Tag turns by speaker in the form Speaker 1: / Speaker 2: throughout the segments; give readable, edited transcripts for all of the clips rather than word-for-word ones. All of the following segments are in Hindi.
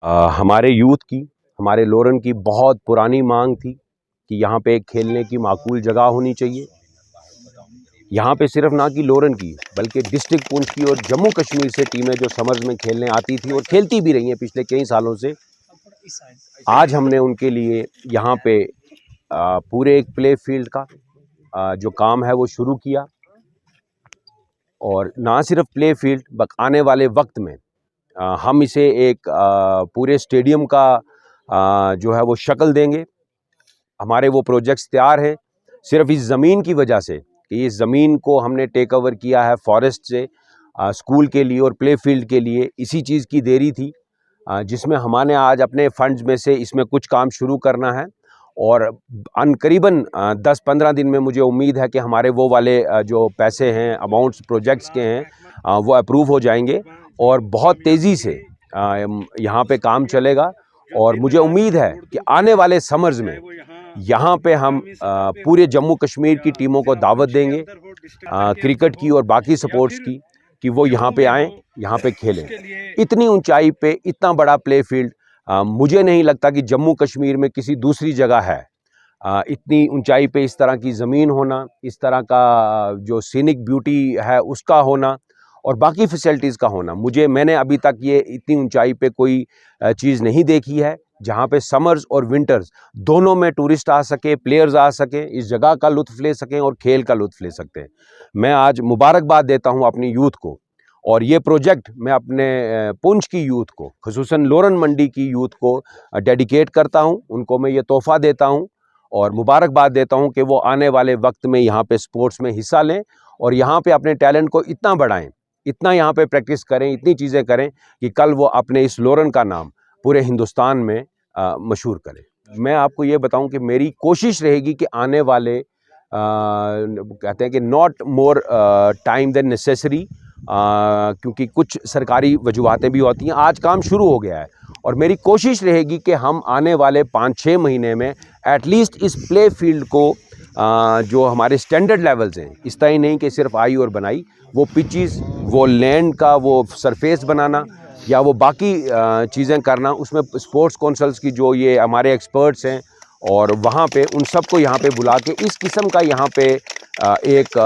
Speaker 1: हमारे यूथ की, हमारे लोरन की बहुत पुरानी मांग थी कि यहाँ पे खेलने की माकूल जगह होनी चाहिए। यहाँ पे सिर्फ ना कि लोरन की बल्कि डिस्ट्रिक्ट पुंछ की और जम्मू कश्मीर से टीमें जो समर्स में खेलने आती थी और खेलती भी रही हैं पिछले कई सालों से। आज हमने उनके लिए यहाँ पे पूरे एक प्ले फील्ड का जो काम है वो शुरू किया, और ना सिर्फ प्ले फील्ड बल्कि आने वाले वक्त में हम इसे एक पूरे स्टेडियम का जो है वो शक्ल देंगे। हमारे वो प्रोजेक्ट्स तैयार हैं सिर्फ इस ज़मीन की वजह से कि इस ज़मीन को हमने टेक ओवर किया है फॉरेस्ट से स्कूल के लिए और प्ले फील्ड के लिए। इसी चीज़ की देरी थी जिसमें हमने आज अपने फंड्स में से इसमें कुछ काम शुरू करना है, और करीबन 10-15 दिन में मुझे उम्मीद है कि हमारे वो वाले जो पैसे हैं, अमाउंट्स प्रोजेक्ट्स के हैं, वो अप्रूव हो जाएंगे और बहुत तेज़ी से यहाँ पे काम चलेगा। और मुझे उम्मीद है कि आने वाले समर्स में यहाँ पे हम पूरे जम्मू कश्मीर की टीमों को दावत देंगे, क्रिकेट की और बाकी स्पोर्ट्स की, कि वो यहाँ पे आएँ, यहाँ पे खेलें। इतनी ऊंचाई पे इतना बड़ा प्ले फील्ड मुझे नहीं लगता कि जम्मू कश्मीर में किसी दूसरी जगह है। इतनी ऊंचाई पे इस तरह की ज़मीन होना, इस तरह का जो सीनिक ब्यूटी है उसका होना और बाकी फैसिलिटीज़ का होना, मैंने अभी तक ये इतनी ऊंचाई पे कोई चीज़ नहीं देखी है जहाँ पे समर्स और विंटर्स दोनों में टूरिस्ट आ सके, प्लेयर्स आ सकें, इस जगह का लुत्फ़ ले सकें और खेल का लुत्फ़ ले सकते हैं। मैं आज मुबारकबाद देता हूँ अपनी यूथ को, और ये प्रोजेक्ट मैं अपने पुंछ की यूथ को, ख़ुसूसन लोरन मंडी की यूथ को डेडिकेट करता हूँ। उनको मैं ये तोहफ़ा देता हूँ और मुबारकबाद देता हूँ कि वो आने वाले वक्त में यहाँ पे स्पोर्ट्स में हिस्सा लें और यहाँ पे अपने टैलेंट को इतना बढ़ाएं, इतना यहाँ पे प्रैक्टिस करें, इतनी चीज़ें करें कि कल वो अपने इस लोरन का नाम पूरे हिंदुस्तान में मशहूर करें। मैं आपको ये बताऊं कि मेरी कोशिश रहेगी कि आने वाले कहते हैं कि not more time than necessary, क्योंकि कुछ सरकारी वजूहातें भी होती हैं। आज काम शुरू हो गया है और मेरी कोशिश रहेगी कि हम आने वाले 5-6 महीने में एटलीस्ट इस प्ले फील्ड को जो हमारे स्टैंडर्ड लेवल्स हैं, इस तरह ही नहीं कि सिर्फ आई और बनाई, वो पिचेस, वो लैंड का वो सरफेस बनाना या वो बाकी चीज़ें करना, उसमें स्पोर्ट्स काउंसिल्स की जो ये हमारे एक्सपर्ट्स हैं और वहाँ पे उन सब को यहाँ पे बुला के इस किस्म का यहाँ पे एक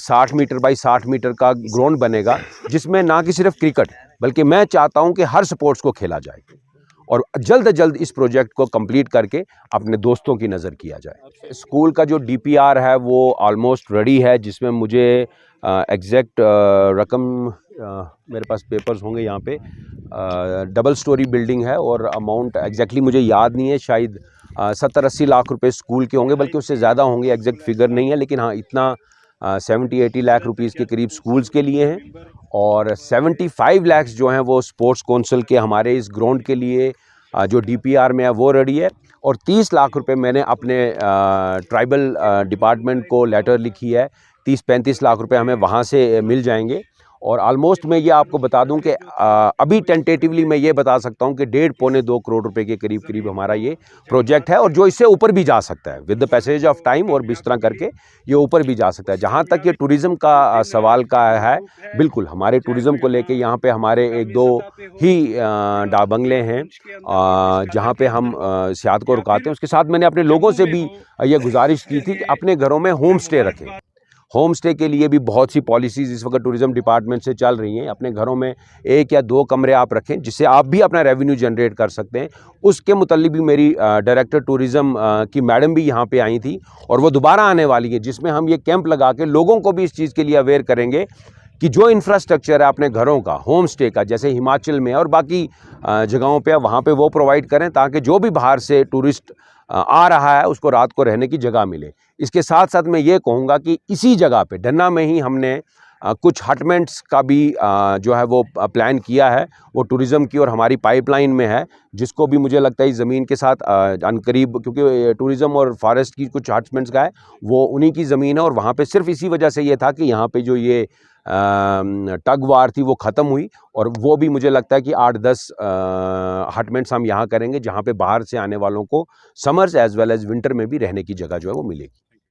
Speaker 1: 60 मीटर बाई 60 मीटर का ग्राउंड बनेगा, जिसमें ना कि सिर्फ क्रिकेट बल्कि मैं चाहता हूँ कि हर स्पोर्ट्स को खेला जाए और जल्द से जल्द इस प्रोजेक्ट को कंप्लीट करके अपने दोस्तों की नज़र किया जाए। स्कूल का जो DPR है वो ऑलमोस्ट रेडी है, जिसमें मुझे एग्जैक्ट रकम मेरे पास पेपर्स होंगे यहाँ पे, डबल स्टोरी बिल्डिंग है और अमाउंट एग्जैक्टली मुझे याद नहीं है, शायद 70-80 लाख रुपए स्कूल के होंगे, बल्कि उससे ज़्यादा होंगे, एग्जैक्ट फिगर नहीं है, लेकिन हाँ इतना 70-80 लाख रुपीज़ के करीब स्कूल्स के लिए हैं और 75 लाख जो हैं वो स्पोर्ट्स काउंसिल के हमारे इस ग्राउंड के लिए जो DPR में है वो रेडी है, और 30 लाख रुपए मैंने अपने ट्राइबल डिपार्टमेंट को लेटर लिखी है, 30-35 लाख रुपए हमें वहाँ से मिल जाएंगे। और ऑलमोस्ट मैं ये आपको बता दूं कि अभी टेंटेटिवली मैं ये बता सकता हूं कि 1.5-2 करोड़ रुपए के करीब हमारा ये प्रोजेक्ट है, और जो इससे ऊपर भी जा सकता है with the passage of time, और इस तरह करके ये ऊपर भी जा सकता है। जहां तक ये टूरिज़्म का सवाल का है, बिल्कुल हमारे टूरिज़्म को लेके यहाँ पे हमारे 1-2 ही डाक बंगले हैं जहाँ पे हम सियाहत को रुकाते हैं। उसके साथ मैंने अपने लोगों से भी ये गुजारिश की थी कि अपने घरों में होम स्टे रखें। होम स्टे के लिए भी बहुत सी पॉलिसीज़ इस वक्त टूरिज़्म डिपार्टमेंट से चल रही हैं। अपने घरों में 1 या 2 कमरे आप रखें, जिससे आप भी अपना रेवेन्यू जनरेट कर सकते हैं। उसके मुतल्लिक भी मेरी डायरेक्टर टूरिज़्म की मैडम भी यहाँ पे आई थी और वो दोबारा आने वाली है, जिसमें हम ये कैंप लगा के लोगों को भी इस चीज़ के लिए अवेयर करेंगे कि जो इंफ्रास्ट्रक्चर है अपने घरों का, होम स्टे का, जैसे हिमाचल में और बाकी जगहों पे वहाँ पे वो प्रोवाइड करें, ताकि जो भी बाहर से टूरिस्ट आ रहा है उसको रात को रहने की जगह मिले। इसके साथ साथ मैं ये कहूँगा कि इसी जगह पे डन्ना में ही हमने कुछ हटमेंट्स का भी जो है वो प्लान किया है, वो टूरिज़्म की और हमारी पाइपलाइन में है, जिसको भी मुझे लगता है इस ज़मीन के साथ अनकरीब, क्योंकि टूरिज़्म और फॉरेस्ट की कुछ हटमेंट्स का है वो उन्हीं की ज़मीन है, और वहाँ पे सिर्फ इसी वजह से ये था कि यहाँ पे जो ये टग वार थी वो ख़त्म हुई, और वो भी मुझे लगता है कि 8-10 हटमेंट्स हम यहाँ करेंगे, जहाँ पे बाहर से आने वालों को summers as well as winter में भी रहने की जगह जो है वो मिलेगी।